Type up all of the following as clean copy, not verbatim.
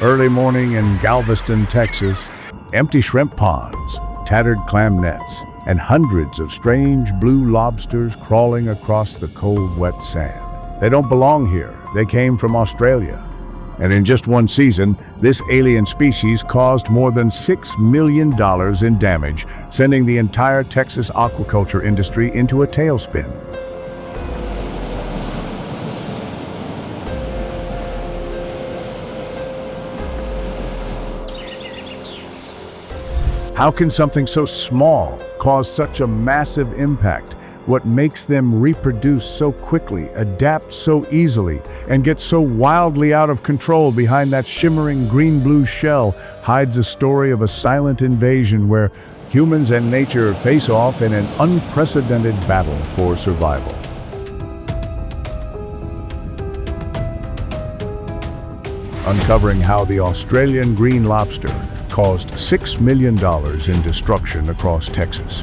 Early morning in Galveston, Texas, empty shrimp ponds, tattered clam nets, and hundreds of strange blue lobsters crawling across the cold, wet sand. They don't belong here. They came from Australia. And in just one season, this alien species caused more than $6 million in damage, sending the entire Texas aquaculture industry into a tailspin. How can something so small cause such a massive impact? What makes them reproduce so quickly, adapt so easily, and get so wildly out of control behind that shimmering green-blue shell hides a story of a silent invasion where humans and nature face off in an unprecedented battle for survival. Uncovering how the Australian green lobster caused $6 million in destruction across Texas.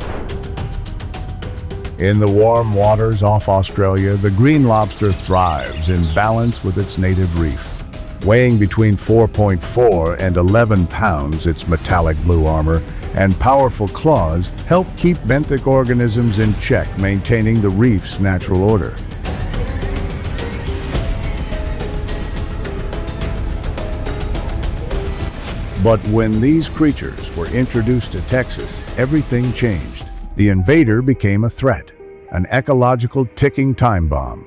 In the warm waters off Australia, the green lobster thrives in balance with its native reef. Weighing between 4.4 and 11 pounds, its metallic blue armor and powerful claws help keep benthic organisms in check, maintaining the reef's natural order. But when these creatures were introduced to Texas, everything changed. The invader became a threat, an ecological ticking time bomb.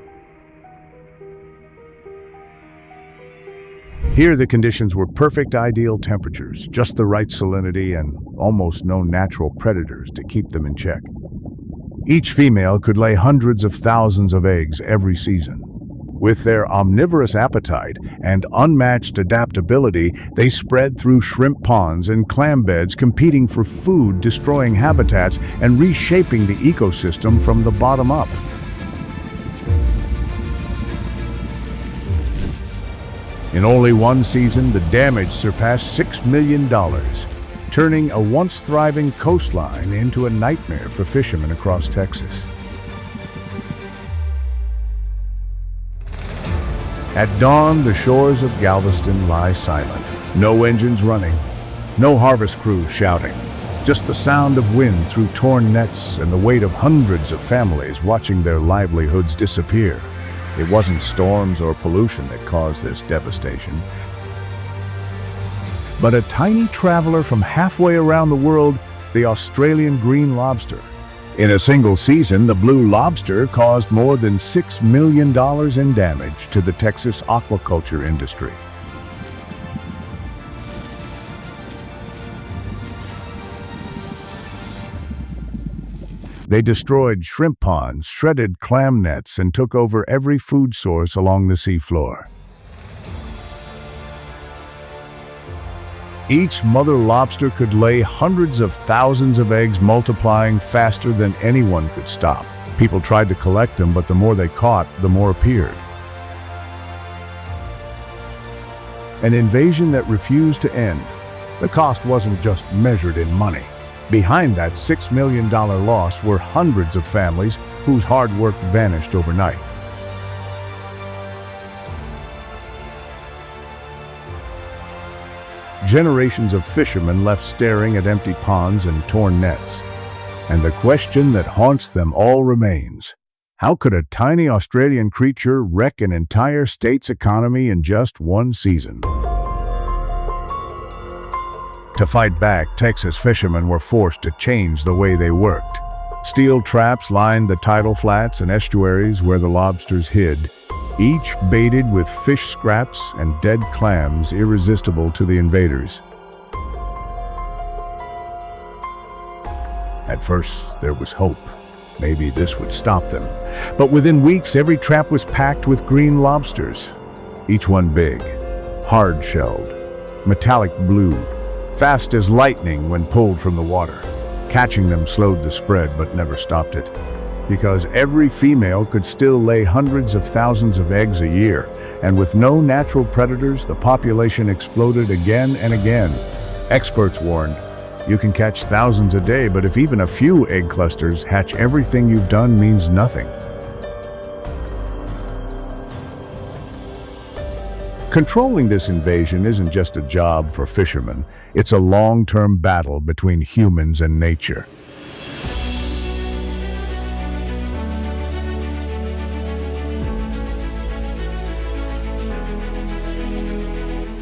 Here the conditions were perfect, ideal temperatures, just the right salinity and almost no natural predators to keep them in check. Each female could lay hundreds of thousands of eggs every season. With their omnivorous appetite and unmatched adaptability, they spread through shrimp ponds and clam beds, competing for food, destroying habitats, and reshaping the ecosystem from the bottom up. In only one season, the damage surpassed $6 million, turning a once thriving coastline into a nightmare for fishermen across Texas. At dawn, the shores of Galveston lie silent. No engines running, no harvest crews shouting, just the sound of wind through torn nets and the weight of hundreds of families watching their livelihoods disappear. It wasn't storms or pollution that caused this devastation, but a tiny traveler from halfway around the world, the Australian green lobster. In a single season, the blue lobster caused more than $6 million in damage to the Texas aquaculture industry. They destroyed shrimp ponds, shredded clam nets, and took over every food source along the seafloor. Each mother lobster could lay hundreds of thousands of eggs, multiplying faster than anyone could stop. People tried to collect them, but the more they caught, the more appeared. An invasion that refused to end. The cost wasn't just measured in money. Behind that $6 million loss were hundreds of families whose hard work vanished overnight. Generations of fishermen left staring at empty ponds and torn nets. And the question that haunts them all remains: how could a tiny Australian creature wreck an entire state's economy in just one season? To fight back, Texas fishermen were forced to change the way they worked. Steel traps lined the tidal flats and estuaries where the lobsters hid, each baited with fish scraps and dead clams irresistible to the invaders. At first, there was hope. Maybe this would stop them. But within weeks, every trap was packed with green lobsters. Each one big, hard-shelled, metallic blue, fast as lightning when pulled from the water. Catching them slowed the spread, but never stopped it. Because every female could still lay hundreds of thousands of eggs a year, and with no natural predators, the population exploded again and again. Experts warned, you can catch thousands a day, but if even a few egg clusters hatch, everything you've done means nothing. Controlling this invasion isn't just a job for fishermen, it's a long-term battle between humans and nature.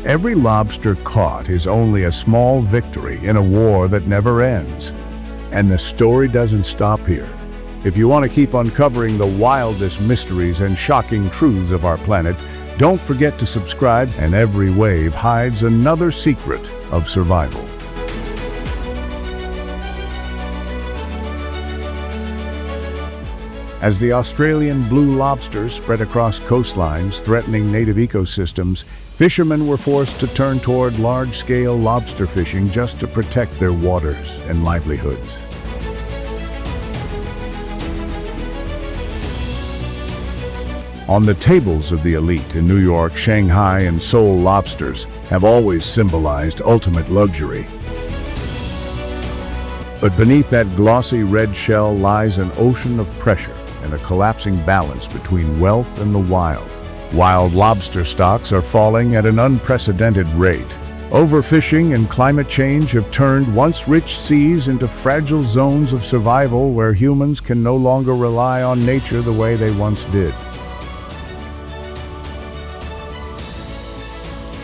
Every lobster caught is only a small victory in a war that never ends. And the story doesn't stop here. If you want to keep uncovering the wildest mysteries and shocking truths of our planet, don't forget to subscribe, and every wave hides another secret of survival. As the Australian blue lobsters spread across coastlines, threatening native ecosystems, fishermen were forced to turn toward large-scale lobster fishing just to protect their waters and livelihoods. On the tables of the elite in New York, Shanghai, and Seoul, lobsters have always symbolized ultimate luxury. But beneath that glossy red shell lies an ocean of pressure and a collapsing balance between wealth and the wild. Wild lobster stocks are falling at an unprecedented rate. Overfishing and climate change have turned once rich seas into fragile zones of survival where humans can no longer rely on nature the way they once did.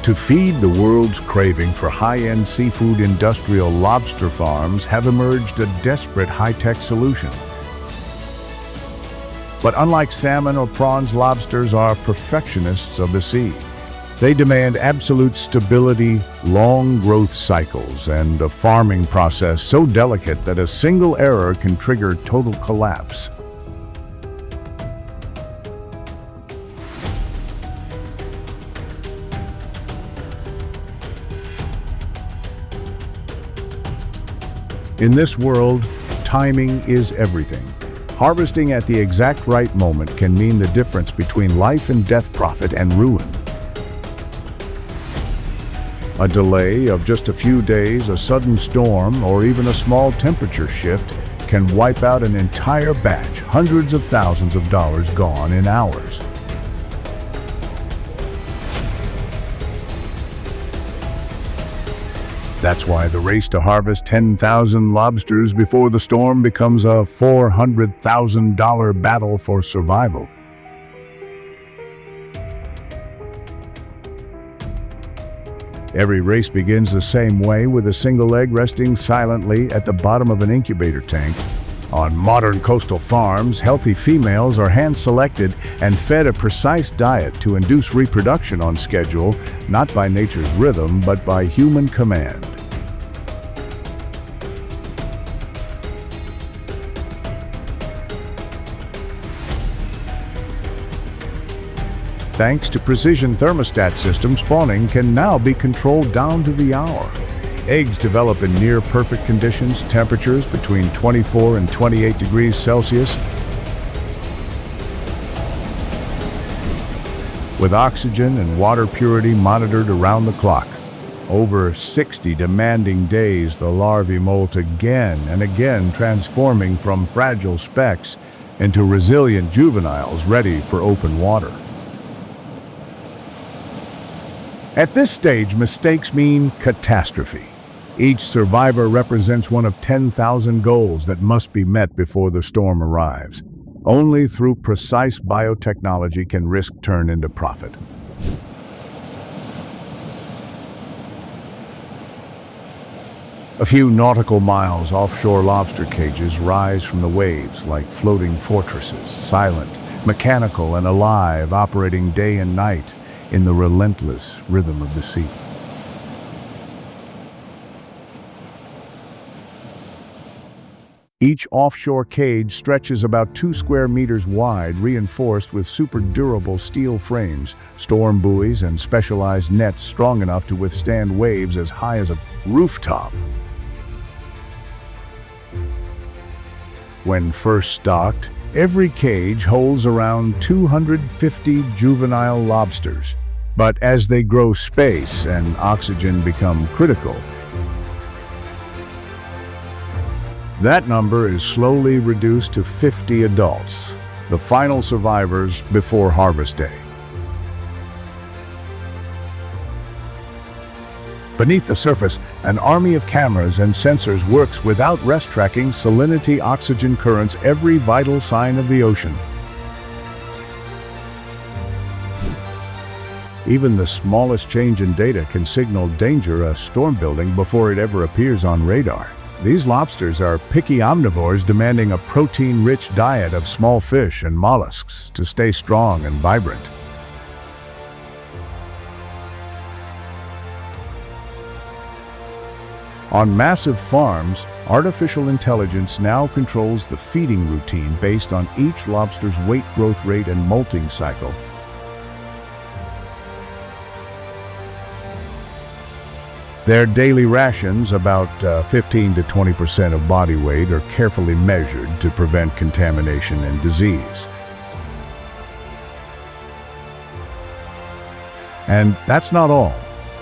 To feed the world's craving for high-end seafood, industrial lobster farms have emerged a desperate high-tech solution. But unlike salmon or prawns, lobsters are perfectionists of the sea. They demand absolute stability, long growth cycles, and a farming process so delicate that a single error can trigger total collapse. In this world, timing is everything. Harvesting at the exact right moment can mean the difference between life and death, profit and ruin. A delay of just a few days, a sudden storm, or even a small temperature shift can wipe out an entire batch, hundreds of thousands of dollars gone in hours. That's why the race to harvest 10,000 lobsters before the storm becomes a $400,000 battle for survival. Every race begins the same way, with a single egg resting silently at the bottom of an incubator tank. On modern coastal farms, healthy females are hand-selected and fed a precise diet to induce reproduction on schedule, not by nature's rhythm, but by human command. Thanks to precision thermostat systems, spawning can now be controlled down to the hour. Eggs develop in near-perfect conditions, temperatures between 24 and 28 degrees Celsius, with oxygen and water purity monitored around the clock. Over 60 demanding days, the larvae molt again and again, transforming from fragile specks into resilient juveniles ready for open water. At this stage, mistakes mean catastrophe. Each survivor represents one of 10,000 goals that must be met before the storm arrives. Only through precise biotechnology can risk turn into profit. A few nautical miles offshore, lobster cages rise from the waves like floating fortresses, silent, mechanical, and alive, operating day and night in the relentless rhythm of the sea. Each offshore cage stretches about 2 square meters wide, reinforced with super durable steel frames, storm buoys, and specialized nets strong enough to withstand waves as high as a rooftop. When first stocked, every cage holds around 250 juvenile lobsters. But as they grow, space and oxygen become critical. That number is slowly reduced to 50 adults, the final survivors before harvest day. Beneath the surface, an army of cameras and sensors works without rest, tracking salinity, oxygen currents, every vital sign of the ocean. Even the smallest change in data can signal danger, a storm building, before it ever appears on radar. These lobsters are picky omnivores demanding a protein-rich diet of small fish and mollusks to stay strong and vibrant. On massive farms, artificial intelligence now controls the feeding routine based on each lobster's weight, growth rate, and molting cycle. Their daily rations, about 15 to 20% of body weight, are carefully measured to prevent contamination and disease. And that's not all.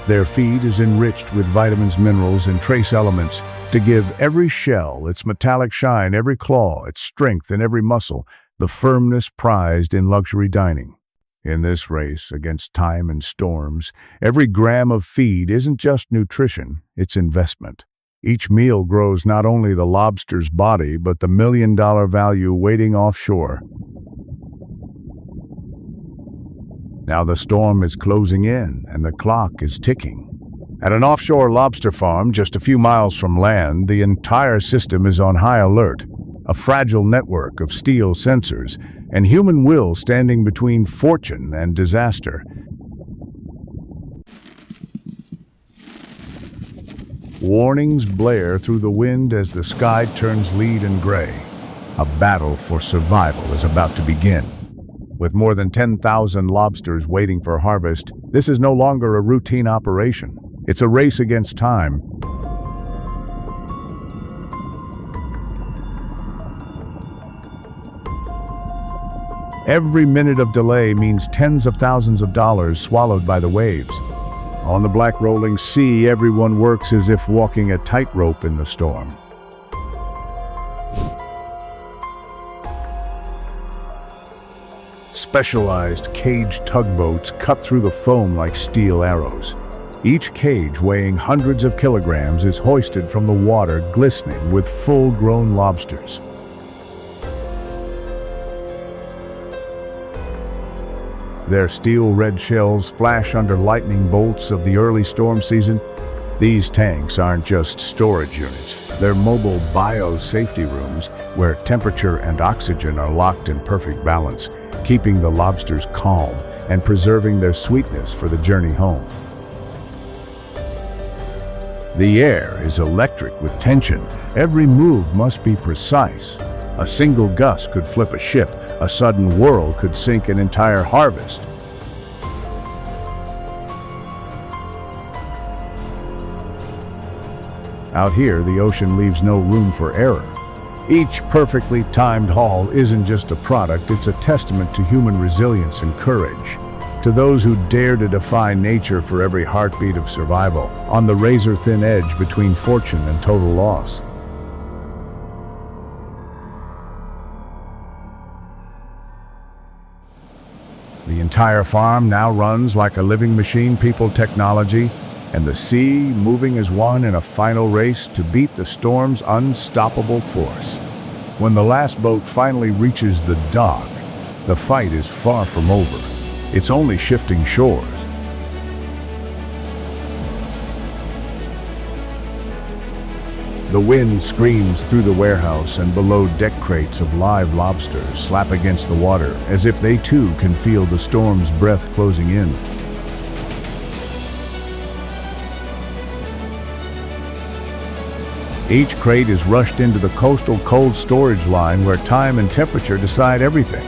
Their feed is enriched with vitamins, minerals, and trace elements to give every shell its metallic shine, every claw its strength, and every muscle the firmness prized in luxury dining. In this race against time and storms, every gram of feed isn't just nutrition, it's investment. Each meal grows not only the lobster's body, but the million-dollar value waiting offshore. Now the storm is closing in, and the clock is ticking. At an offshore lobster farm just a few miles from land, the entire system is on high alert. A fragile network of steel sensors and human will standing between fortune and disaster. Warnings blare through the wind as the sky turns lead and gray. A battle for survival is about to begin. With more than 10,000 lobsters waiting for harvest, this is no longer a routine operation. It's a race against time. Every minute of delay means tens of thousands of dollars swallowed by the waves. On the black rolling sea, everyone works as if walking a tightrope in the storm. Specialized cage tugboats cut through the foam like steel arrows. Each cage, weighing hundreds of kilograms, is hoisted from the water, glistening with full-grown lobsters. Their steel-red shells flash under lightning bolts of the early storm season. These tanks aren't just storage units. They're mobile biosafety rooms where temperature and oxygen are locked in perfect balance, keeping the lobsters calm and preserving their sweetness for the journey home. The air is electric with tension. Every move must be precise. A single gust could flip a ship. A sudden whirl could sink an entire harvest. Out here, the ocean leaves no room for error. Each perfectly timed haul isn't just a product, it's a testament to human resilience and courage. To those who dare to defy nature for every heartbeat of survival, on the razor-thin edge between fortune and total loss. The entire farm now runs like a living machine, people, technology, and the sea moving as one in a final race to beat the storm's unstoppable force. When the last boat finally reaches the dock, the fight is far from over. It's only shifting shores. The wind screams through the warehouse, and below deck crates of live lobsters slap against the water as if they too can feel the storm's breath closing in. Each crate is rushed into the coastal cold storage line where time and temperature decide everything.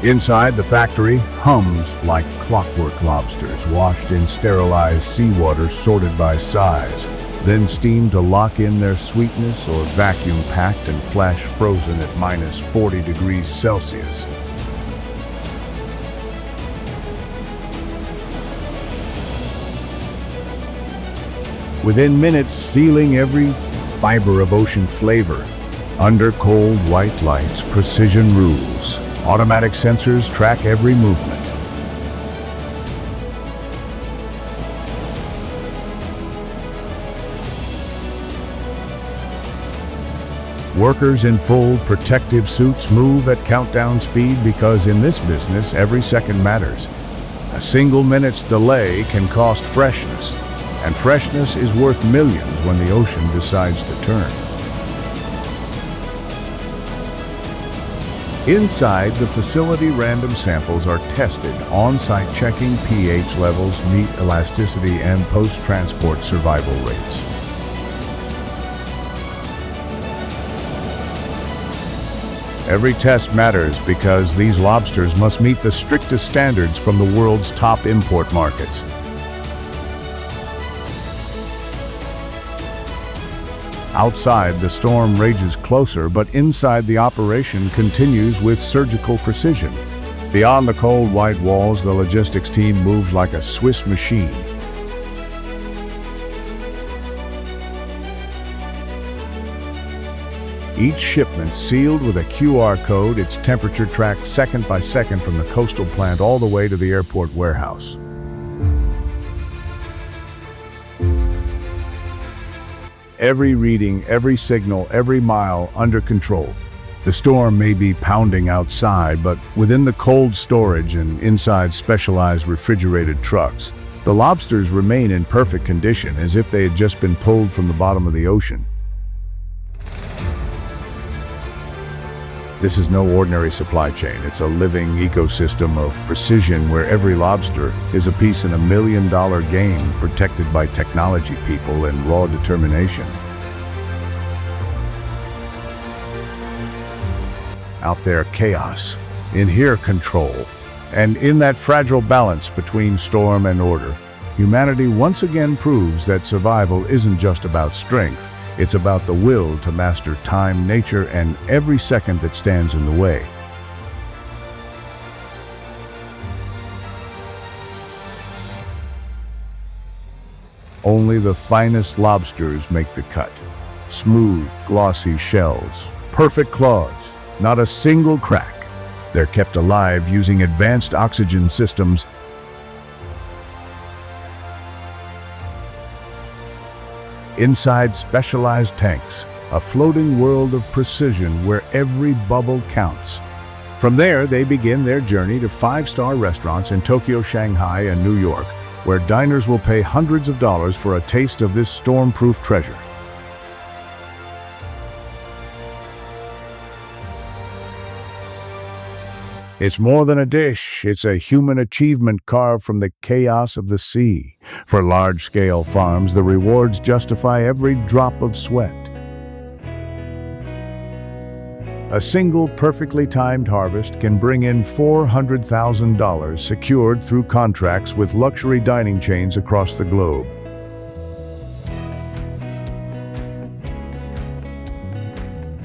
Inside, the factory hums like clockwork, lobsters washed in sterilized seawater sorted by size, then steamed to lock in their sweetness or vacuum packed and flash frozen at minus 40 degrees Celsius. Within minutes, sealing every fiber of ocean flavor. Under cold white lights, precision rules. Automatic sensors track every movement. Workers in full protective suits move at countdown speed because in this business, every second matters. A single minute's delay can cost freshness, and freshness is worth millions when the ocean decides to turn. Inside the facility, random samples are tested, on-site checking pH levels, meat elasticity, and post-transport survival rates. Every test matters because these lobsters must meet the strictest standards from the world's top import markets. Outside, the storm rages closer, but inside the operation continues with surgical precision. Beyond the cold white walls, the logistics team moves like a Swiss machine. Each shipment sealed with a QR code, its temperature tracked second by second from the coastal plant all the way to the airport warehouse. Every reading, every signal, every mile under control. The storm may be pounding outside, but within the cold storage and inside specialized refrigerated trucks, the lobsters remain in perfect condition as if they had just been pulled from the bottom of the ocean. This is no ordinary supply chain. It's a living ecosystem of precision where every lobster is a piece in $1 million game protected by technology people and raw determination. Out there, chaos. In here, control. And in that fragile balance between storm and order, humanity once again proves that survival isn't just about strength. It's about the will to master time, nature, and every second that stands in the way. Only the finest lobsters make the cut. Smooth, glossy shells, perfect claws, not a single crack. They're kept alive using advanced oxygen systems. Inside specialized tanks, a floating world of precision where every bubble counts. From there, they begin their journey to 5-star restaurants in Tokyo, Shanghai, and New York, where diners will pay hundreds of dollars for a taste of this storm-proof treasure. It's more than a dish, it's a human achievement carved from the chaos of the sea. For large-scale farms, the rewards justify every drop of sweat. A single perfectly timed harvest can bring in $400,000 secured through contracts with luxury dining chains across the globe.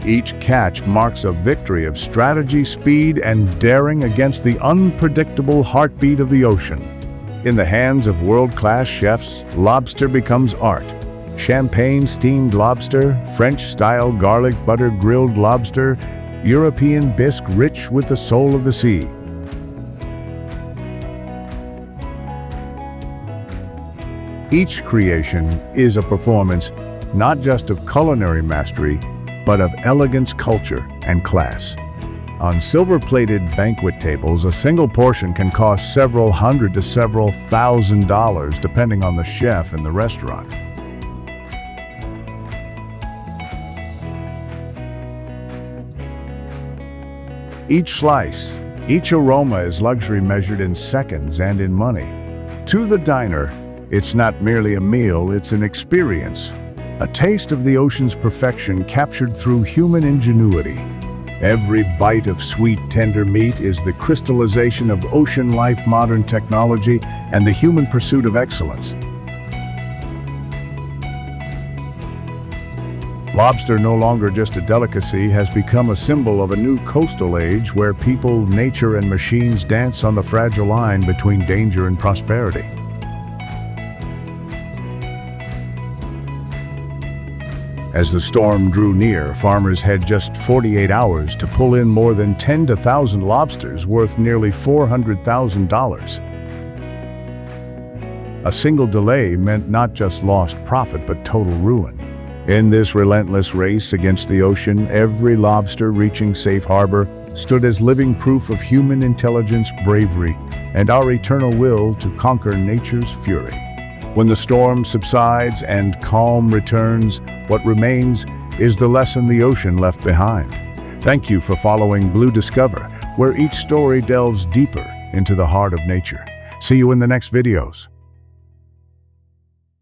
Each catch marks a victory of strategy, speed, and daring against the unpredictable heartbeat of the ocean. In the hands of world-class chefs, lobster becomes art. Champagne steamed lobster, French-style garlic butter grilled lobster, European bisque rich with the soul of the sea. Each creation is a performance not just of culinary mastery, but of elegance, culture, and class. On silver-plated banquet tables, a single portion can cost several hundred to several $1,000s, depending on the chef and the restaurant. Each slice, each aroma is luxury measured in seconds and in money. To the diner, it's not merely a meal, it's an experience. A taste of the ocean's perfection captured through human ingenuity. Every bite of sweet, tender meat is the crystallization of ocean life, modern technology, and the human pursuit of excellence. Lobster, no longer just a delicacy, has become a symbol of a new coastal age where people, nature, and machines dance on the fragile line between danger and prosperity. As the storm drew near, farmers had just 48 hours to pull in more than 10 to 1,000 lobsters worth nearly $400,000. A single delay meant not just lost profit but total ruin. In this relentless race against the ocean, every lobster reaching safe harbor stood as living proof of human intelligence, bravery, and our eternal will to conquer nature's fury. When the storm subsides and calm returns, what remains is the lesson the ocean left behind. Thank you for following BlueDiscover, where each story delves deeper into the heart of nature. See you in the next videos.